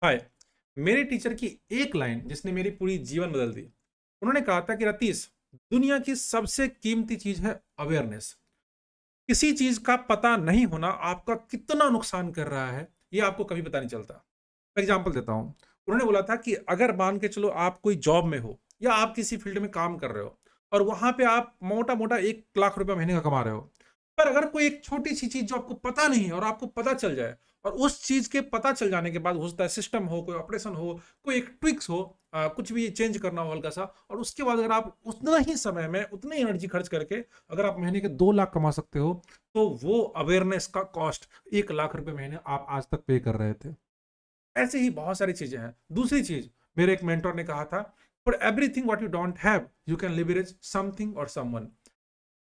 हाय। मेरे टीचर की एक लाइन जिसने मेरी पूरी जीवन बदल दी। उन्होंने कहा था कि रतीश, दुनिया की सबसे कीमती चीज है अवेयरनेस। किसी चीज का पता नहीं होना आपका कितना नुकसान कर रहा है ये आपको कभी पता नहीं चलता। मैं एग्जांपल देता हूं। उन्होंने बोला था कि अगर मान के चलो आप कोई जॉब में हो या आप किसी फील्ड में काम कर रहे हो और वहां पे आप मोटा मोटा 1 लाख रुपए महीने का कमा रहे हो, पर अगर कोई एक छोटी सी चीज जो आपको पता नहीं है और आपको पता चल जाए, और उस चीज के पता चल जाने के बाद हो सकता है सिस्टम हो, कोई ऑपरेशन हो, कोई एक ट्विक्स हो, कुछ भी चेंज करना हो हल्का सा, और उसके बाद अगर आप उतना ही समय में उतनी एनर्जी खर्च करके अगर आप महीने के 2 लाख कमा सकते हो, तो वो अवेयरनेस का कॉस्ट 1 लाख रुपए महीने आप आज तक पे कर रहे थे। ऐसे ही बहुत सारी चीजें हैं। दूसरी चीज, मेरे एक मेंटर ने कहा था, for everything what you don't have you can leverage something और समवन।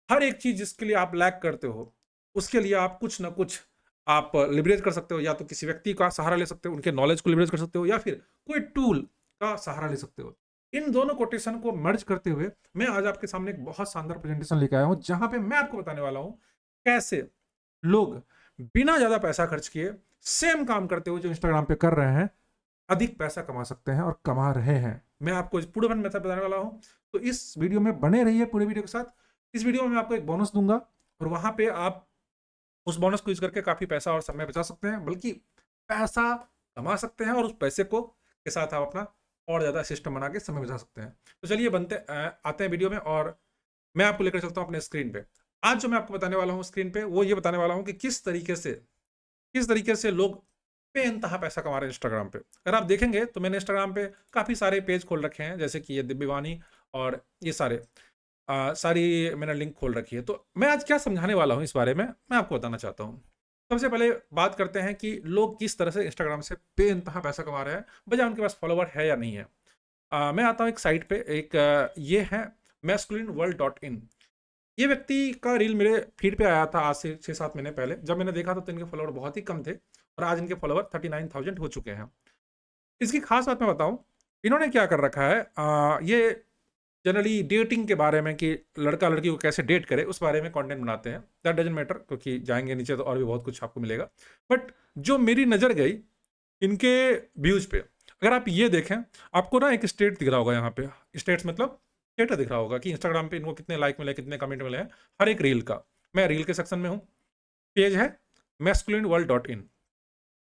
हर एक चीज जिसके लिए आप लैक करते हो उसके लिए आप कुछ ना कुछ आप लिवरेज कर सकते हो। या तो किसी व्यक्ति का सहारा ले सकते हो, उनके नॉलेज को लिवरेज कर सकते हो, या फिर कोई टूल का सहारा ले सकते हो। इन दोनों कोटेशन को मर्ज करते हुए मैं आज आपके सामने एक बहुत शानदार प्रेजेंटेशन लेके आया हूं, जहां पे मैं आपको बताने वाला हूं कैसे लोग बिना ज्यादा पैसा खर्च किए सेम काम करते हुए जो इंस्टाग्राम पे कर रहे हैं अधिक पैसा कमा सकते हैं और कमा रहे हैं। मैं आपको इस पूरे मेथड बताने वाला हूं, तो इस वीडियो में बने रहिए पूरे वीडियो के साथ। इस वीडियो में मैं आपको एक बोनस दूंगा और वहां पे आप उस बोनस को यूज करके काफी पैसा और समय बचा सकते हैं, बल्कि पैसा कमा सकते हैं, और उस पैसे को के साथ आप अपना और ज्यादा सिस्टम बना के समय बचा सकते हैं। तो चलिए आते हैं वीडियो में, और मैं आपको लेकर चलता हूं अपने स्क्रीन पे। आज जो मैं आपको बताने वाला हूं स्क्रीन पे, वो ये बताने वाला हूं कि किस तरीके से लोग बेइंतहा पैसा कमा रहे हैं इंस्टाग्राम पे। अगर आप देखेंगे तो मैंने इंस्टाग्राम पे काफी सारे पेज खोल रखे हैं, जैसे कि ये दिव्यवाणी और ये सारी मैंने लिंक खोल रखी है। तो मैं आज क्या समझाने वाला हूँ इस बारे में मैं आपको बताना चाहता हूँ। सबसे पहले बात करते हैं कि लोग किस तरह से इंस्टाग्राम से बेइंतहा पैसा कमा रहे हैं, बजाय उनके पास फॉलोवर है या नहीं है। मैं आता हूँ एक साइट पे, ये है masculineworld.in। ये व्यक्ति का रील मेरे फीड पे आया था आज से 6-7 महीने पहले। जब मैंने देखा तो इनके फॉलोवर बहुत ही कम थे, और आज इनके फॉलोवर 39,000 हो चुके हैं। इसकी खास बात मैं बताऊं, इन्होंने क्या कर रखा है, ये जनरली डेटिंग के बारे में कि लड़का लड़की को कैसे डेट करे उस बारे में कंटेंट बनाते हैं। दैट डजंट मैटर, क्योंकि जाएंगे नीचे तो और भी बहुत कुछ आपको मिलेगा। बट जो मेरी नज़र गई इनके व्यूज पे, अगर आप ये देखें, आपको ना एक स्टेट दिख रहा होगा यहाँ पे। स्टेट्स मतलब स्टेटस दिख रहा होगा कि इंस्टाग्राम पे इनको कितने लाइक मिले, कितने कमेंट मिले हैं हर एक रील का। मैं रील के सेक्शन में हूँ। पेज है masculineworld.in।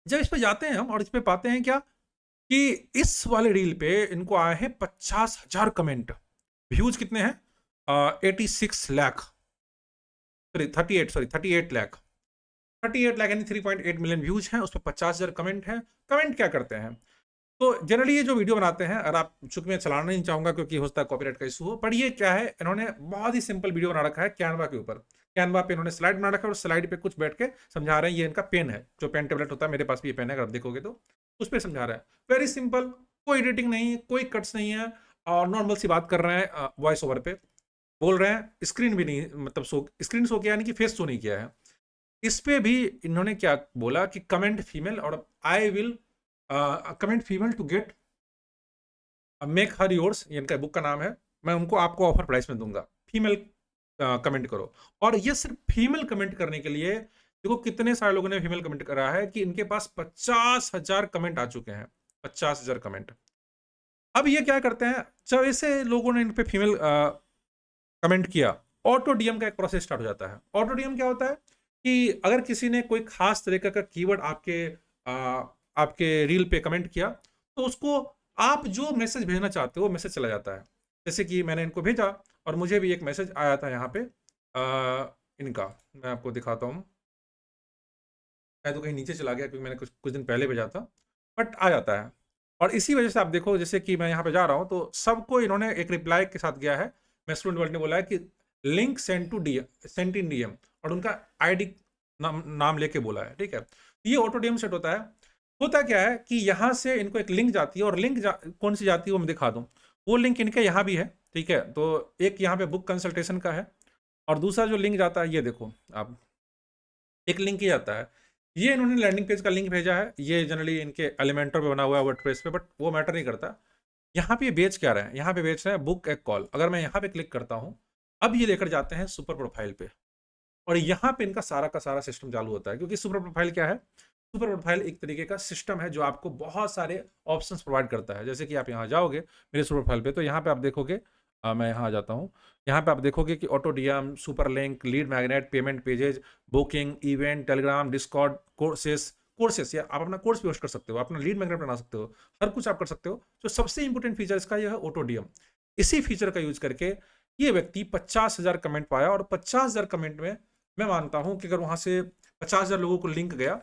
जब इस पे जाते हैं हम और इस पे पाते हैं क्या, कि इस वाले रील पे इनको आए हैं 50,000 कमेंट। व्यूज कितने हैं, 86 लाख, सॉरी 38 लाख। 38 लाख यानी 3.8 मिलियन व्यूज हैं, उस पर 50,000 कमेंट हैं। कमेंट क्या करते हैं, तो जनरली ये जो वीडियो बनाते हैं, और आप चूंकि मैं चलाना नहीं चाहूंगा क्योंकि हो सकता है कॉपीराइट का इशू हो, पर ये क्या है, इन्होंने बहुत ही सिंपल वीडियो बना रखा है कैनवा के ऊपर। कैनवा पे इन्होंने स्लाइड बना रखा है और स्लाइड पे कुछ बैठ के समझा रहे हैं। ये इनका पेन है, जो पेन टेबलेट होता है, मेरे पास भी ये पेन है, अगर आप देखोगे तो उस पर समझा रहा है। वेरी सिंपल, कोई एडिटिंग नहीं है, कोई कट्स नहीं है, और नॉर्मल सी बात कर रहे हैं, वॉइस ओवर पे बोल रहे हैं। स्क्रीन भी नहीं, मतलब स्क्रीन शो किया यानी कि फेस शो नहीं किया है। इस पे भी इन्होंने क्या बोला कि कमेंट फीमेल, और I will comment female to get make her yours, ये इनका बुक का नाम है। मैं उनको आपको ऑफर प्राइस में दूंगा, फीमेल कमेंट करो। और ये सिर्फ फीमेल कमेंट करने के लिए, देखो कितने सारे लोगों ने फीमेल कमेंट करा है कि इनके पास 50,000 कमेंट आ चुके हैं। 50,000 कमेंट। अब ये क्या करते हैं, जब ऐसे लोगों ने इन पे फीमेल कमेंट किया, ऑटो डीएम का एक प्रोसेस स्टार्ट हो जाता है। ऑटो डीएम क्या होता है कि अगर किसी ने कोई खास तरीके का कीवर्ड आपके रील पे कमेंट किया, तो उसको आप जो मैसेज भेजना चाहते हो वो मैसेज चला जाता है। जैसे कि मैंने इनको भेजा और मुझे भी एक मैसेज आया था यहाँ पे, इनका मैं आपको दिखाता हूँ। मैं तो कहीं नीचे चला गया क्योंकि मैंने कुछ कुछ दिन पहले भेजा था, बट आ जाता है। और इसी वजह से आप देखो, जैसे कि मैं यहाँ पे जा रहा हूँ तो सबको इन्होंने एक रिप्लाई के साथ गया है। मैं स्टूडेंट वर्ल्ड ने बोला है कि लिंक सेंट इन डीएम, और उनका आईडी नाम लेके बोला है। ठीक है, ये ऑटो डीएम सेट होता है। होता क्या है कि यहाँ से इनको एक लिंक जाती है, और लिंक कौन सी जाती है वो मैं दिखा दूँ। वो लिंक इनके यहाँ भी है। ठीक है, तो एक यहाँ पे बुक कंसल्टेशन का है, और दूसरा जो लिंक जाता है ये देखो आप, एक लिंक ही आता है। ये इन्होंने लैंडिंग पेज का लिंक भेजा है। ये जनरली इनके एलिमेंटर पे बना हुआ है, वर्डप्रेस पे, बट वो मैटर नहीं करता। यहाँ पे ये बेच क्या रहे हैं, यहाँ पे बेच रहे हैं बुक एक कॉल। अगर मैं यहाँ पे क्लिक करता हूँ, अब ये लेकर जाते हैं सुपर प्रोफाइल पे, और यहाँ पे इनका सारा का सारा सिस्टम चालू होता है। क्योंकि सुपर प्रोफाइल क्या है, सुपर प्रोफाइल एक तरीके का सिस्टम है जो आपको बहुत सारे ऑप्शंस प्रोवाइड करता है। जैसे कि आप यहाँ जाओगे मेरे सुपर प्रोफाइल पे, तो यहाँ पे आप देखोगे, मैं यहाँ आ जाता हूँ। यहाँ पे आप देखोगे कि auto DM, super link, lead magnet, payment pages, booking, event, Telegram, Discord, courses या आप अपना कोर्स भी होस्ट कर सकते हो, अपना लीड मैग्नेट बना सकते हो, हर कुछ आप कर सकते हो। जो सबसे इंपॉर्टेंट फीचर इसका यह है ऑटो डीएम। इसी फीचर का यूज करके ये व्यक्ति 50,000 कमेंट पाया, और 50,000 कमेंट में मैं मानता हूं कि अगर वहां से 50,000 लोगों को लिंक गया,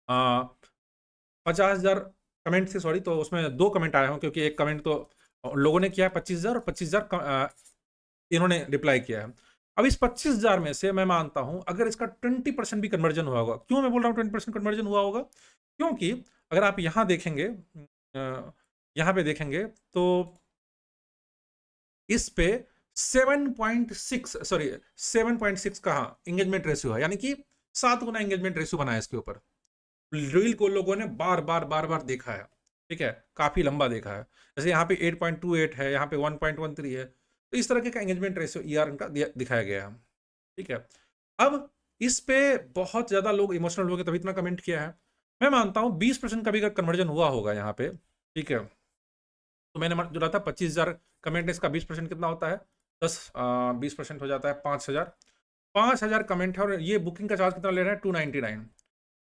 50,000 कमेंट थे, सॉरी, तो उसमें 2 कमेंट आए हों, क्योंकि एक कमेंट तो लोगों ने किया है 25,000, और 25,000 इन्होंने रिप्लाई किया है। अब इस 25,000 में से मैं मानता हूं अगर इसका 20% भी कन्वर्जन हुआ होगा। क्यों मैं बोल रहा हूं 20% कन्वर्जन हुआ होगा? क्योंकि अगर आप यहां देखेंगे, यहां पे देखेंगे तो इस पे 7.6 कहा एंगेजमेंट रेशियो है, यानी कि 7 गुना एंगेजमेंट रेशियो बना है इसके ऊपर। रील को लोगों ने बार बार देखा है, ठीक है, काफी लंबा देखा है। जैसे यहाँ पे 8.28 है, यहाँ पे 1.13 है, तो इस तरह का एंगेजमेंट रेशियो ईआर इनका दिखाया गया है, ठीक है। अब इस पे बहुत ज्यादा लोग इमोशनल हो गए, तभी इतना कमेंट किया है। मैं मानता हूँ 20% का भी अगर कन्वर्जन हुआ होगा यहाँ पे, ठीक है, तो मैंने जो रहा था 25,000 कमेंट, इसका 20% कितना होता है? 20% हो जाता है 5,000। 5,000 कमेंट है, और ये बुकिंग का चार्ज कितना ले रहे हैं? 299।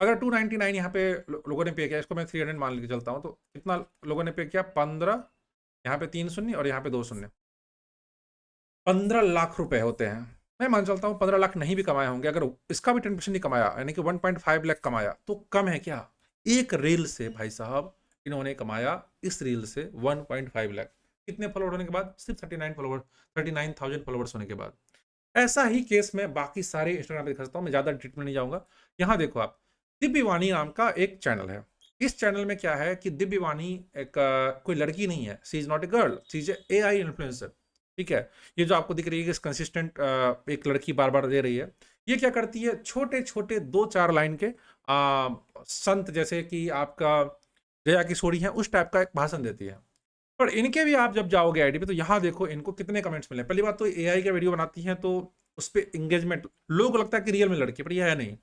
अगर 299 यहाँ पे लोगों ने पे किया, इसको मैं 300 मान के चलता हूँ, तो कितना लोगों ने पे किया? 15, यहाँ पे 3 शून्य और यहाँ पे 2 शून्य, 15 लाख रुपए होते हैं। मैं मान चलता हूँ 15 लाख नहीं भी कमाए होंगे, अगर इसका भी 10% नहीं कमाया, यानी कि 1.5 लाख कमाया, तो कम है क्या? एक रील से भाई साहब इन्होंने कमाया, इस रील से 1.5 लाख। कितने फॉलोवर होने के बाद? सिर्फ 39,000 फॉलोवर्स होने के बाद। ऐसा ही केस मैं बाकी सारे इंस्टाग्राम पे दिखा सकता हूँ, मैं ज्यादा डिटेल में नहीं जाऊंगा। यहाँ देखो आप, दिव्यवाणी नाम का एक चैनल है। इस चैनल में क्या है कि दिव्यवाणी एक कोई लड़की नहीं है, she is not a girl, she is A I influencer, ठीक है। ये जो आपको दिख रही है कंसिस्टेंट एक लड़की बार बार दे रही है, ये क्या करती है? छोटे छोटे 2-4 लाइन के संत, जैसे कि आपका जया किशोरी है, उस टाइप का एक भाषण देती है। पर इनके भी आप जब जाओगे आईडी पे, तो यहाँ देखो इनको कितने कमेंट्स मिले। पहली बात तो एआई का वीडियो बनाती हैं, तो उस पर इंगेजमेंट लोगों को लगता है कि रियल में लड़की, पर यह है नहीं।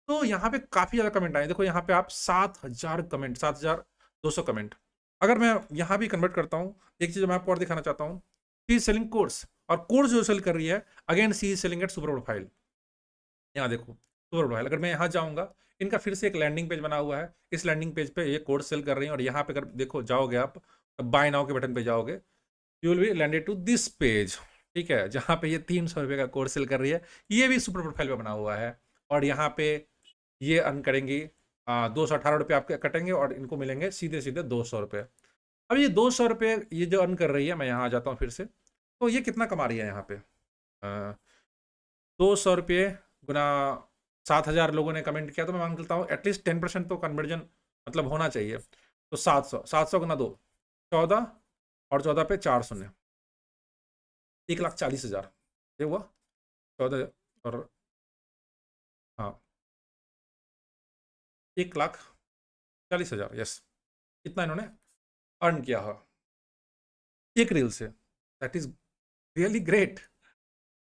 तो यहाँ पे काफी ज्यादा कमेंट आए, देखो यहाँ पे आप 7,000 कमेंट, 7,200 कमेंट। अगर मैं यहाँ भी कन्वर्ट करता हूँ, एक चीज मैं आपको और दिखाना चाहता हूँ, सी इज सेलिंग कोर्स, और कोर्स जो सेल कर रही है, again she is selling at super profile. यहाँ देखो सुपर प्रोफाइल, अगर मैं यहाँ जाऊंगा, इनका फिर से एक लैंडिंग पेज बना हुआ है, इस लैंडिंग पेज पे ये कोर्स सेल कर रही है, और यहाँ पे अगर देखो जाओगे आप, बाय नाउ के बटन पे जाओगे, you will be landed to this page, ठीक है, जहाँ पे ये 300 रुपये का कोर्स सेल कर रही है। ये भी सुपर प्रोफाइल पे बना हुआ है, और यहाँ पे ये अर्न करेंगी 218 रुपये आपके कटेंगे, और इनको मिलेंगे सीधे सीधे 200 रुपये। अब ये 200 रुपये ये जो अर्न कर रही है, मैं यहाँ आ जाता हूँ फिर से, तो ये कितना कमा रही है यहाँ पे? 200 रुपये गुना 7,000 लोगों ने कमेंट किया, तो मैं मान लेता हूँ एटलीस्ट 10% तो कन्वर्जन मतलब होना चाहिए। तो 700 गुना 2, 14, और 14 पे 4 शून्य, 1,40,000 ये हुआ। 14 और हाँ, 1,40,000, यस, इतना इन्होंने अर्न किया है एक रील से। That is really great.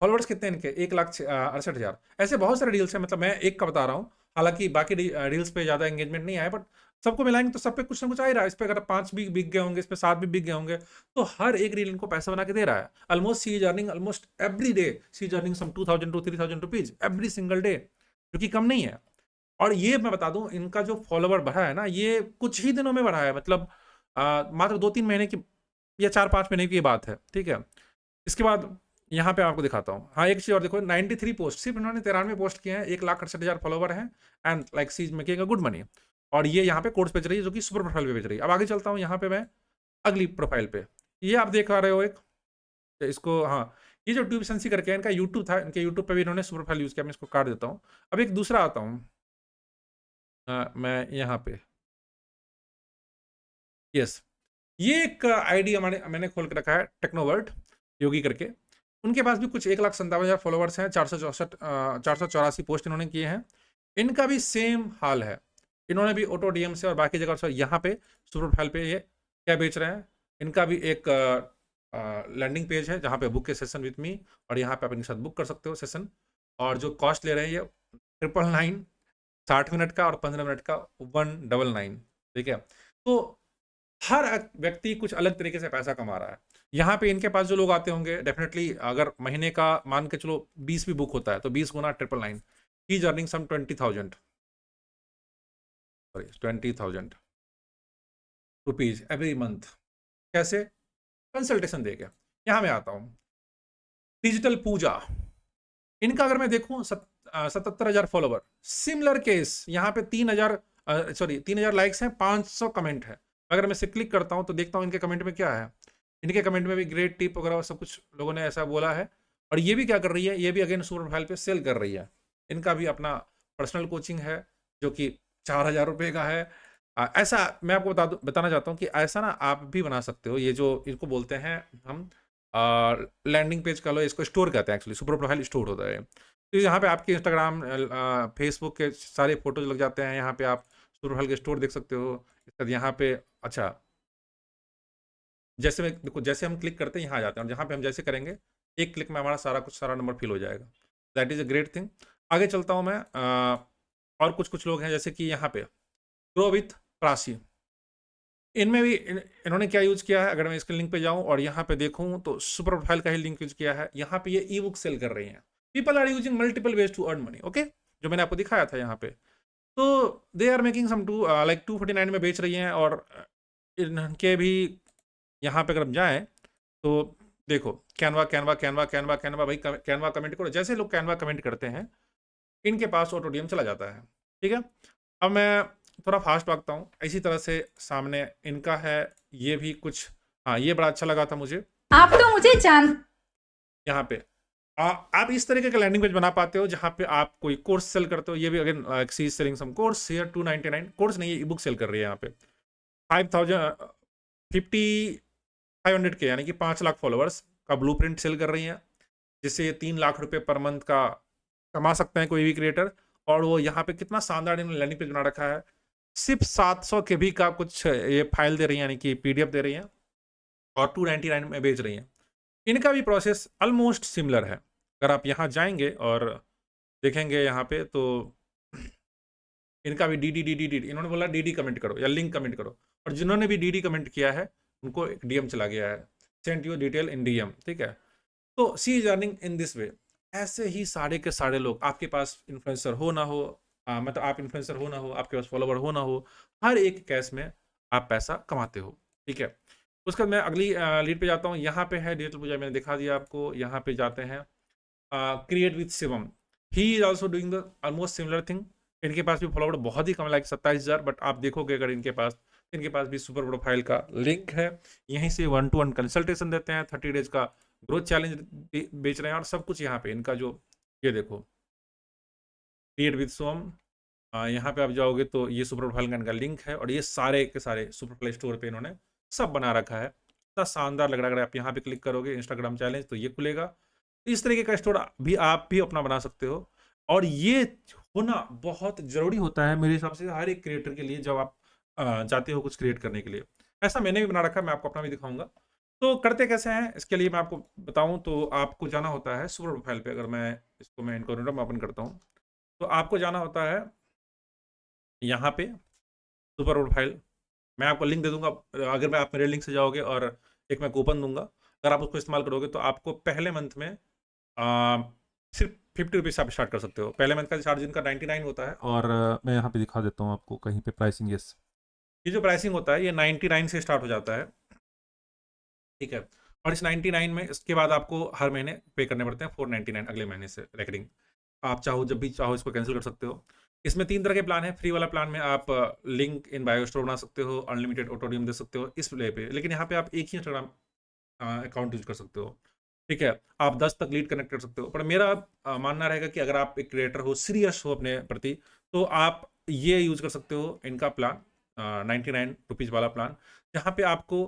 Followers कितने इनके? 1,68,000। ऐसे बहुत सारे रील्स हैं, मतलब मैं एक का बता रहा हूँ, हालांकि बाकी रील्स पे ज्यादा एंगेजमेंट नहीं आया, बट सबको मिलाएंगे तो सब पे कुछ ना कुछ आ ही रहा है। इस पे अगर 5 भी बिक गए होंगे, इस पे 7 भी बिक गए होंगे, तो हर एक रील इनको पैसा बना के दे रहा है। Almost she is earning almost every day, she is earning some 2,000 to 3,000 rupees every single day, जो कि कम नहीं है। और ये मैं बता दूं, इनका जो फॉलोवर बढ़ा है ना, ये कुछ ही दिनों में बढ़ा है, मतलब मात्र 2-3 महीने की या 4-5 महीने की बात है, ठीक है। इसके बाद यहाँ पे आपको दिखाता हूँ। हाँ, एक चीज और देखो, 93 पोस्ट, सिर्फ इन्होंने 93 पोस्ट किए हैं, 1,68,000 फॉलोवर हैं, and like she is making a good money. और ये यहाँ पे कोर्स बेच रही है, जो कि सुपर प्रोफाइल पे बेच रही है। अब आगे चलता हूँ, यहाँ पे मैं अगली प्रोफाइल पे, ये आप देख पा रहे हो एक, इसको, हाँ, ये जो ट्यूब सेंसी करके है, इनका यूट्यूब था, इनके यूट्यूब पे भी इन्होंने सुपर प्रोफाइल यूज किया। मैं इसको काट देता हूँ। अब एक दूसरा आता हूँ, मैं यहाँ पे, यस, ये एक आईडी हमारे मैंने खोल के रखा है, टेक्नोवर्ट योगी करके। उनके पास भी कुछ 1,57,000 फॉलोवर्स हैं, 484 पोस्ट इन्होंने किए हैं। इनका भी सेम हाल है, इन्होंने भी ऑटो डीएम से और बाकी जगह से यहाँ पे सुपर प्रोफाइल पे ये क्या बेच रहे हैं। इनका भी एक लैंडिंग पेज है, जहाँ पे बुक के सेशन विथ मी, और यहाँ पे आप इनके साथ बुक कर सकते हो सेशन। और जो कॉस्ट ले रहे हैं ये 999, 60 मिनट का और 15 मिनट का 199, ठीक है। तो हर व्यक्ति कुछ अलग तरीके से पैसा कमा रहा है। यहाँ पे इनके पास जो लोग आते होंगे, डेफिनेटली अगर महीने का मान के चलो 20 भी बुक होता है तो 20 गुना 999, he is earning some 20,000, sorry 20,000 rupees every month. कैसे? कंसल्टेशन देके। यहाँ मैं आता हूँ, डिजिटल पूजा, इनका अगर मैं देखूं 77,000 फॉलोवर, सिमिलर केस, यहाँ पे 3,000 सॉरी 3,000 लाइक्स हैं, 500 कमेंट है। अगर मैं इसे क्लिक करता हूँ तो देखता हूँ इनके कमेंट में क्या है। इनके कमेंट में भी ग्रेट टिप वगैरह सब कुछ लोगों ने ऐसा बोला है। और ये भी क्या कर रही है, ये भी अगेन सुपर प्रोफाइल पे सेल कर रही है। इनका भी अपना पर्सनल कोचिंग है जो कि 4,000 रुपये का है। ऐसा मैं आपको बताना चाहता हूँ कि ऐसा ना आप भी बना सकते हो। ये जो इनको बोलते हैं हम लैंडिंग पेज का लो, इसको स्टोर कहते हैं, एक्चुअली सुपर प्रोफाइल स्टोर होता है। तो यहाँ पे आपके इंस्टाग्राम फेसबुक के सारे फोटोज लग जाते हैं। यहाँ पे आप सुपर प्रोफाइल के स्टोर देख सकते हो। इसके बाद यहाँ पे अच्छा, जैसे मैं देखो, जैसे हम क्लिक करते हैं यहाँ आ जाते हैं, और जहाँ पे हम जैसे करेंगे एक क्लिक में हमारा सारा नंबर फिल हो जाएगा। That is a great thing. आगे चलता हूँ मैं। और कुछ लोग हैं जैसे कि यहाँ पे ग्रो विथ प्राची, इनमें भी इन्होंने क्या यूज किया है। अगर मैं इसके लिंक पे जाऊं और यहाँ पे देखूं तो सुपर प्रोफाइल का ही लिंक यूज किया है। यहाँ पे ये ई बुक सेल कर रही हैं। People are using multiple ways to earn money, okay, जो मैंने आपको दिखाया था यहाँ पे। तो they are making some like 249 में बेच रही हैं। और इनके भी यहाँ पे अगर हम जाएं तो देखो, Canva Canva Canva Canva Canva, भाई कैनवा कमेंट करो। जैसे लोग कैनवा कमेंट करते हैं इनके पास ऑटोडियम चला जाता है, ठीक है। अब मैं थोड़ा फास्ट भागता हूँ। इसी तरह से सामने इनका है, ये भी कुछ, हाँ ये बड़ा अच्छा लगा था मुझे। आप तो मुझे जान यहाँ पे आप इस तरीके का लैंडिंग पेज बना पाते हो जहाँ पे आप कोई कोर्स सेल करते हो। ये भी again she selling some course here 299, course नहीं, ये ई बुक सेल कर रही है। यहाँ पे 5,500 के यानी कि 5 लाख फॉलोअर्स का ब्लूप्रिंट सेल कर रही हैं, जिससे ये 3 लाख रुपए पर मंथ का कमा सकते हैं कोई भी क्रिएटर। और वो यहाँ पे कितना शानदार इन्होंने लैंडिंग पेज बना रखा है। सिर्फ 700 के भी का कुछ ये फाइल दे रही हैं, यानी कि पीडीएफ दे रही हैं, और 299 में बेच रही हैं। इनका भी प्रोसेस ऑलमोस्ट सिमिलर है। अगर आप यहाँ जाएंगे और देखेंगे यहाँ पे तो इनका भी डी इन्होंने बोला डी कमेंट करो या लिंक कमेंट करो। और जिन्होंने भी डी कमेंट किया है उनको एक डीएम चला गया है, send you detail in DM, ठीक है। तो she is earning in this way. ऐसे ही सारे के सारे लोग, आपके पास इन्फ्लुएंसर हो ना हो, मतलब आप इन्फ्लुएंसर हो ना हो, आपके पास फॉलोवर हो ना हो, हर एक केस में आप पैसा कमाते हो, ठीक है। उसके बाद मैं अगली लीड पे जाता हूँ। यहाँ पे है डिजिटल पूजा, मैंने दिखा दिया आपको। यहाँ पे जाते हैं create with Shivam, he is also doing the almost similar thing. इनके पास भी फॉलोवर बहुत ही कम, लाइक 27,000, बट आप देखोगे अगर इनके पास भी सुपर प्रोफाइल का लिंक है। यहीं से 1-to-1 कंसल्टेशन देते हैं, 30 डेज का ग्रोथ चैलेंज बेच रहे हैं, और सब कुछ यहाँ पे इनका जो, ये देखो क्रिएट विद सोम, यहाँ पे आप जाओगे तो ये सुपर प्रोफाइल का इनका लिंक है। और ये सारे के सारे सुपर प्ले स्टोर पे इन्होंने सब बना रखा है। इतना शानदार लग रहा है। अगर आप यहाँ पे क्लिक करोगे इंस्टाग्राम चैलेंज तो ये खुलेगा। इस तरीके का स्टोर भी आप भी अपना बना सकते हो। और ये होना बहुत ज़रूरी होता है मेरे हिसाब से हर एक क्रिएटर के लिए, जब आप जाते हो कुछ क्रिएट करने के लिए। ऐसा मैंने भी बना रखा है, मैं आपको अपना भी दिखाऊंगा। तो करते कैसे हैं इसके लिए मैं आपको बताऊं तो आपको जाना होता है सुपर प्रोफाइल पे। अगर मैं इसको मैं इनकोग्निटो में ओपन करता हूं तो आपको जाना होता है यहाँ पे सुपर प्रोफाइल। मैं आपको लिंक दे दूंगा। अगर मैं आप मेरे लिंक से जाओगे और एक मैं कूपन दूंगा, अगर आप उसको इस्तेमाल करोगे तो आपको पहले मंथ में सिर्फ 50 रुपीज़ से आप स्टार्ट कर सकते हो। पहले मंथ का चार्ज इनका 99 होता है। और मैं यहाँ पे दिखा देता हूँ आपको कहीं पे प्राइसिंग। यस, ये जो प्राइसिंग होता है ये 99 से स्टार्ट हो जाता है, ठीक है। और इस 99 में इसके बाद आपको हर महीने पे करने पड़ते हैं 499 अगले महीने से रेकरिंग। आप चाहो जब भी चाहो इसको कैंसिल कर सकते हो। इसमें 3 तरह के प्लान है। फ्री वाला प्लान में आप लिंक इन बायो स्टोर बना सकते हो, अनलिमिटेड ऑटोडियम दे सकते हो इस प्ले पे। लेकिन यहाँ पे आप एक ही इंस्टाग्राम अकाउंट यूज कर सकते हो, ठीक है। आप 10 तक लीड कनेक्ट कर सकते हो। पर मेरा मानना रहेगा कि अगर आप एक क्रिएटर हो, सीरियस हो अपने प्रति, तो आप ये यूज कर सकते हो इनका प्लान, 99 रुपीज़ वाला प्लान, जहाँ पे आपको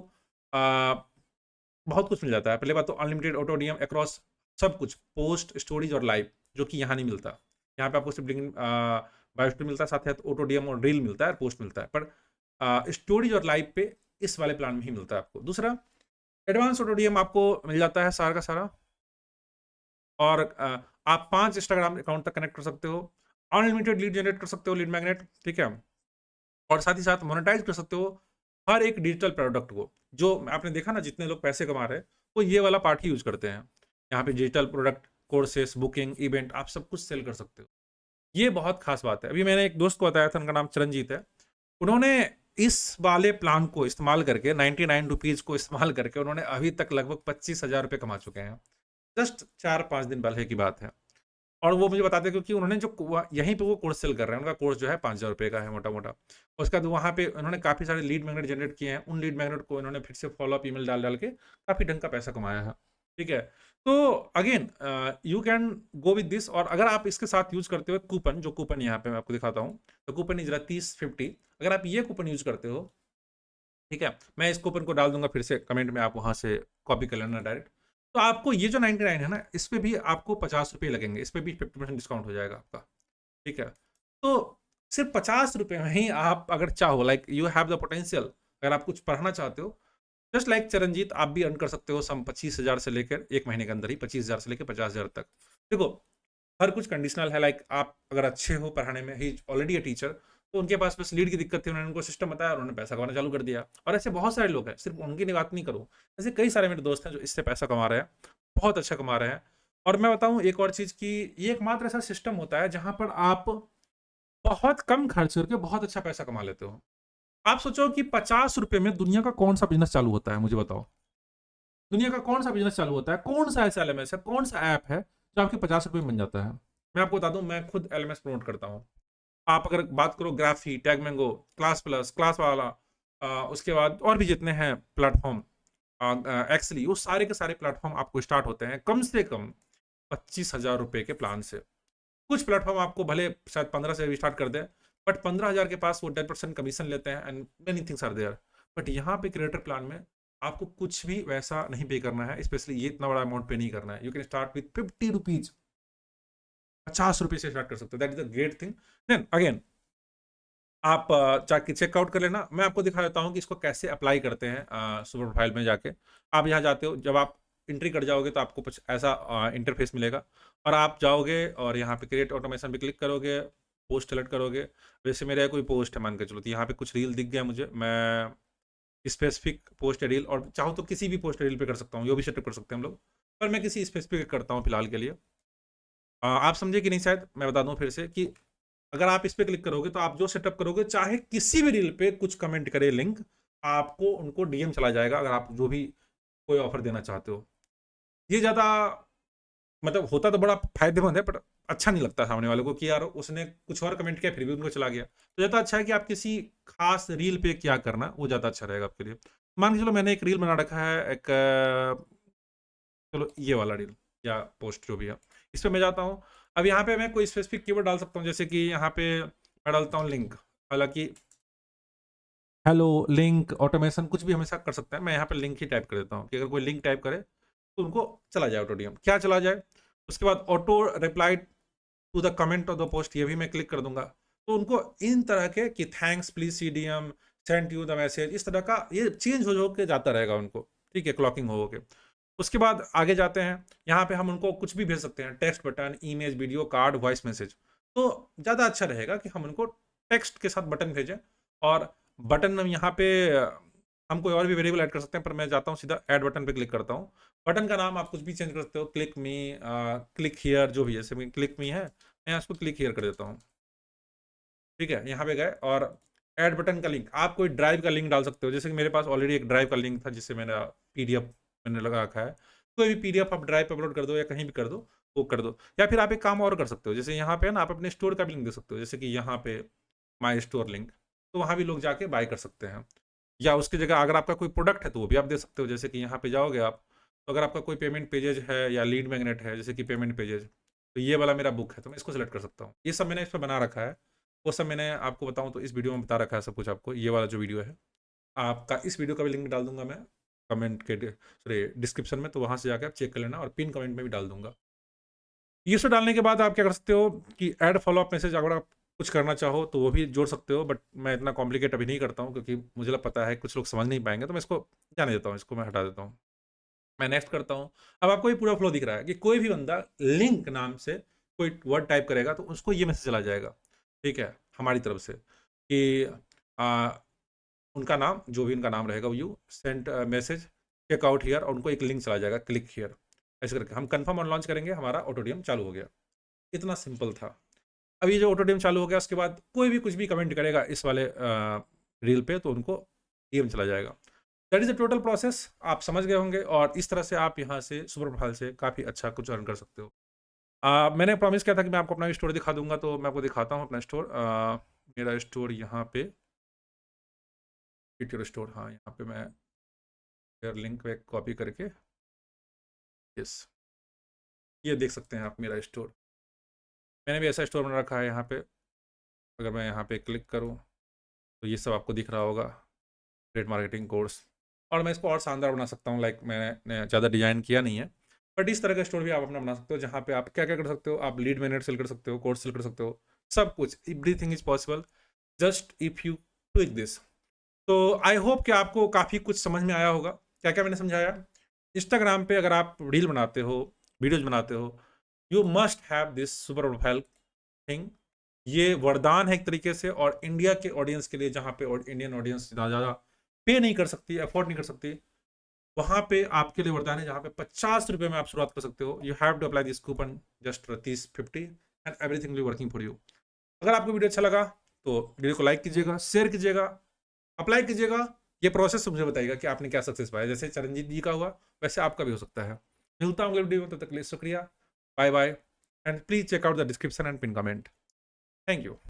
बहुत कुछ मिल जाता है। पहले बात तो अनलिमिटेड ऑटो डीएम अक्रॉस सब कुछ, पोस्ट, स्टोरीज और लाइव, जो कि यहाँ नहीं मिलता। यहाँ पे आपको सिर्फ लिंक बायो स्टोरी मिलता है, साथ साथ ऑटो डीएम और रील मिलता है, पोस्ट मिलता है। पर स्टोरीज और लाइव पे इस वाले प्लान में ही मिलता है आपको। दूसरा, एडवांस ऑटो डीएम आपको मिल जाता है सारा का सारा। और आप 5 इंस्टाग्राम अकाउंट तक कनेक्ट कर सकते हो। अनलिमिटेड लीड जनरेट कर सकते हो, लीड मैग्नेट, ठीक है। और साथ ही साथ मोनेटाइज कर सकते हो हर एक डिजिटल प्रोडक्ट को। जो आपने देखा ना, जितने लोग पैसे कमा रहे हैं वो ये वाला पार्ट ही यूज करते हैं। यहाँ पे digital product, courses, booking, event, आप सब कुछ सेल कर सकते हो। ये बहुत खास बात है। अभी मैंने एक दोस्त को बताया था, उनका नाम चरणजीत है। उन्होंने इस वाले प्लान को इस्तेमाल करके, 99 रुपीज को इस्तेमाल करके, उन्होंने अभी तक लगभग 25,000 रुपये कमा चुके हैं। जस्ट 4-5 दिन पहले की बात है। और वो मुझे बताते हैं क्योंकि उन्होंने जो यहीं पे वो कोर्स सेल कर रहे हैं, उनका कोर्स जो है 5,000 रुपये का है मोटा मोटा। उसके बाद वहाँ पे उन्होंने काफ़ी सारे लीड मैग्नेट जनरेट किए हैं। उन लीड मैग्नेट को उन्होंने फिर से फॉलोअप ईमेल डाल डाल के काफ़ी ढंग का पैसा कमाया है, ठीक है। तो again you can go with this. और अगर आप इसके साथ यूज करते हो कूपन, जो कूपन यहाँ पे मैं आपको दिखाता हूँ, तो कूपन इज 3050। अगर आप ये कूपन यूज करते हो, ठीक है, मैं इस कूपन को डाल दूंगा फिर से कमेंट में, आप वहां से कॉपी कर लेना डायरेक्ट। तो आपको ये जो 99 है ना, इस पे भी आपको 50 रुपये लगेंगे, इस पे भी 50% डिस्काउंट हो जाएगा आपका, ठीक है। तो सिर्फ 50 रुपये में ही आप अगर चाहो, like you have the potential, अगर आप कुछ पढ़ना चाहते हो, जस्ट लाइक चरणजीत, आप भी अर्न कर सकते हो सम 25,000 से लेकर, एक महीने के अंदर ही 25,000 से लेकर 50,000 तक। देखो, हर कुछ कंडीशनल है। लाइक आप अगर अच्छे हो पढ़ाने में, ही ऑलरेडी अ टीचर, तो उनके पास बस लीड की दिक्कत थी, उन्होंने उनको सिस्टम बताया और उन्होंने पैसा कमाना चालू कर दिया। और ऐसे बहुत सारे लोग हैं, सिर्फ उनकी बात नहीं करूँ, ऐसे कई सारे मेरे दोस्त हैं जो इससे पैसा कमा रहे हैं, बहुत अच्छा कमा रहे हैं। और मैं बताऊं एक और चीज की, ये एकमात्र ऐसा सिस्टम होता है जहां पर आप बहुत कम खर्च करके बहुत अच्छा पैसा कमा लेते हो। आप सोचो कि 50 रुपए में दुनिया का कौन सा बिजनेस चालू होता है, मुझे बताओ। दुनिया का कौन सा बिजनेस चालू होता है, कौन सा ऐसा एलएमएस है, कौन सा ऐप है जो आपके 50 रुपए में बन जाता है। मैं आपको बता दूं, मैं खुद एलएमएस प्रमोट करता हूं। आप अगर बात करो ग्राफी, टैगमैंगो, क्लास प्लस, क्लास वाला, उसके बाद और भी जितने हैं प्लेटफॉर्म, एक्चुअली वो सारे के सारे प्लेटफॉर्म आपको स्टार्ट होते हैं कम से कम 25,000 रुपए के प्लान से। कुछ प्लेटफॉर्म आपको भले शायद 15 से भी स्टार्ट कर दे, बट 15,000 के पास वो 10% कमीशन लेते हैं, and many things are there. But यहाँ पे क्रिएटर प्लान में आपको कुछ भी वैसा नहीं पे करना है, स्पेशली ये इतना बड़ा अमाउंट पे नहीं करना है। You can start with 50 rupees, 50 रुपये से स्टार्ट कर सकते हो, that is the great thing. Then again आप जाके चेकआउट कर लेना। मैं आपको दिखा देता हूँ कि इसको कैसे अप्लाई करते हैं। सुपर प्रोफाइल में जाके आप यहाँ जाते हो, जब आप एंट्री कर जाओगे तो आपको कुछ ऐसा इंटरफेस मिलेगा, और आप जाओगे और यहाँ पे क्रिएट ऑटोमेशन पे क्लिक करोगे, पोस्ट सेलेक्ट करोगे। वैसे मेरा कोई पोस्ट है मान के चलो, तो यहाँ पे कुछ रील दिख गया मुझे, मैं स्पेसिफिक पोस्ट या रील, और चाहो तो किसी भी पोस्ट या रील पे कर सकता हूँ, यो भी सेटअप कर सकते हैं हम लोग, पर मैं किसी स्पेसिफिक करता हूँ फिलहाल के लिए। आप समझे कि नहीं, शायद मैं बता दूं फिर से कि अगर आप इस पे क्लिक करोगे तो आप जो सेटअप करोगे, चाहे किसी भी रील पे कुछ कमेंट करे लिंक, आपको उनको डीएम चला जाएगा, अगर आप जो भी कोई ऑफर देना चाहते हो। ये ज़्यादा मतलब होता तो बड़ा फायदेमंद है, बट अच्छा नहीं लगता सामने वाले को कि यार उसने कुछ और कमेंट किया फिर भी उनको चला गया। तो ज़्यादा अच्छा है कि आप किसी खास रील पे क्या करना, वो ज़्यादा अच्छा रहेगा आपके लिए। मान के चलो मैंने एक रील बना रखा है, एक चलो ये वाला रील या पोस्ट जो भी है, इस पे मैं जाता हूँ। अब यहाँ पे मैं कोई स्पेसिफिक कीवर्ड डाल सकता हूँ, जैसे कि यहाँ पे मैं डालता हूँ लिंक, हालांकि हेलो लिंक ऑटोमेशन कुछ भी हमेशा कर सकता है। मैं यहाँ पे लिंक ही टाइप कर देता हूँ कि अगर कोई लिंक टाइप करे तो उनको चला जाए ऑटो डीएम, क्या चला जाए। उसके बाद auto reply to the comment of the post, ये भी मैं क्लिक कर दूंगा, तो उनको इन तरह के कि thanks please see DM, send you the message, इस तरह का ये चेंज हो के जाता रहेगा उनको, ठीक है, क्लॉकिंग हो के। उसके बाद आगे जाते हैं, यहाँ पे हम उनको कुछ भी भेज सकते हैं, text button, image, video, card, voice message. तो ज़्यादा अच्छा रहेगा कि हम उनको टेक्स्ट के साथ बटन भेजें, और बटन हम यहाँ पे हम कोई और भी वेरिएबल ऐड कर सकते हैं, पर मैं जाता हूँ सीधा ऐड बटन पे क्लिक करता हूँ। बटन का नाम आप कुछ भी चेंज कर सकते हो, क्लिक मी, क्लिक हियर, जो भी है, जैसे क्लिक मी है, मैं इसको क्लिक हियर कर देता हूँ, ठीक है। यहाँ पे गए और ऐड बटन का लिंक, आप कोई ड्राइव का लिंक डाल सकते हो, जैसे कि मेरे पास ऑलरेडी एक ड्राइव का लिंक था जिससे मेरा पीडीएफ मैंने लगा रखा है। कोई भी पीडीएफ आप ड्राइव पे अपलोड कर दो या कहीं भी कर दो, वो कर दो। या फिर आप एक काम और कर सकते हो, जैसे यहाँ पे ना आप अपने स्टोर का भी लिंक दे सकते हो, जैसे कि यहाँ पे माई स्टोर लिंक, तो वहाँ भी लोग जाके बाय कर सकते हैं। या उसकी जगह अगर आपका कोई प्रोडक्ट है तो वो भी आप दे सकते हो, जैसे कि यहाँ पे जाओगे आप, तो अगर आपका कोई पेमेंट पेजेज है या लीड मैग्नेट है, जैसे कि पेमेंट पेजेज, तो ये वाला मेरा बुक है तो मैं इसको सेलेक्ट कर सकता हूँ। ये सब मैंने इस पर बना रखा है, वो सब मैंने आपको बताऊँ तो इस वीडियो में बता रखा है सब कुछ आपको। ये वाला जो वीडियो है आपका, इस वीडियो का भी लिंक डाल दूंगा मैं कमेंट के सॉरी डिस्क्रिप्शन में, तो वहाँ से जाकर आप चेक कर लेना, और पिन कमेंट में भी डाल दूंगा। ये सब डालने के बाद आप क्या कर सकते हो कि ऐड फॉलोअप मैसेज अगर आप कुछ करना चाहो तो वो भी जोड़ सकते हो, बट मैं इतना कॉम्प्लिकेट अभी नहीं करता हूँ क्योंकि मुझे पता है कुछ लोग समझ नहीं पाएंगे, तो मैं इसको जाने देता हूँ, इसको मैं हटा देता हूँ। मैं नेक्स्ट करता हूँ। अब आपको ये पूरा फ्लो दिख रहा है कि कोई भी बंदा लिंक नाम से कोई वर्ड टाइप करेगा तो उसको ये मैसेज चला जाएगा, ठीक है, हमारी तरफ से कि उनका नाम, जो भी उनका नाम रहेगा, you sent message check out here, और उनको एक लिंक चला जाएगा, क्लिक हियर, ऐसे करके हम कंफर्म और लॉन्च करेंगे, हमारा ऑटोडीएम चालू हो गया। इतना सिंपल था। अब ये जो ऑटोडीएम चालू हो गया, उसके बाद कोई भी कुछ भी कमेंट करेगा इस वाले रील पे तो उनको डीएम चला जाएगा। That is the total process, आप समझ गए होंगे, और इस तरह से आप यहाँ से सुपर प्रोफाइल से काफ़ी अच्छा कुछ अर्न कर सकते हो। मैंने प्रॉमिस किया था कि मैं आपको अपना स्टोर दिखा दूंगा, तो मैं आपको दिखाता हूँ अपना स्टोर। मेरा स्टोर यहाँ पे, योर स्टोर, हाँ यहाँ पे मैं लिंक पे कॉपी करके, यस, ये देख सकते हैं आप मेरा स्टोर। मैंने भी ऐसा स्टोर बना रखा है यहाँ पे। अगर मैं यहाँ पे क्लिक करूँ तो ये सब आपको दिख रहा होगा, ट्रेड मार्केटिंग कोर्स, और मैं इसको और शानदार बना सकता हूँ। लाइक मैंने ज़्यादा डिजाइन किया नहीं है, बट इस तरह का स्टोर भी आप अपना बना सकते हो, जहाँ पे आप क्या क्या कर सकते हो, आप लीड मैग्नेट सेल कर सकते हो, कोर्स सेल कर सकते हो, सब कुछ, everything is possible just if you tweak this. तो आई होप कि आपको काफ़ी कुछ समझ में आया होगा क्या क्या मैंने समझाया। इंस्टाग्राम पे अगर आप रील बनाते हो, वीडियोज बनाते हो, you must have this super profile thing. ये वरदान है एक तरीके से, और इंडिया के ऑडियंस के लिए, जहाँ पे इंडियन ऑडियंस ज़्यादा पे नहीं कर सकती, अफोर्ड नहीं कर सकती, वहाँ पे आपके लिए वरदान है, जहाँ पे 50 रुपये में आप शुरुआत कर सकते हो। You have to apply this coupon just 30-50 and everything will working for you. अगर आपको वीडियो अच्छा लगा तो वीडियो को लाइक कीजिएगा, शेयर कीजिएगा, अप्लाई कीजिएगा। ये प्रोसेस मुझे बताइएगा कि आपने क्या सक्सेस पाया, जैसे चरणजीत जी का हुआ वैसे आपका भी हो सकता है। मिलता हूँ अगले वीडियो में, तब तक के लिए शुक्रिया, bye bye, and please check out the description and pin comment. Thank you.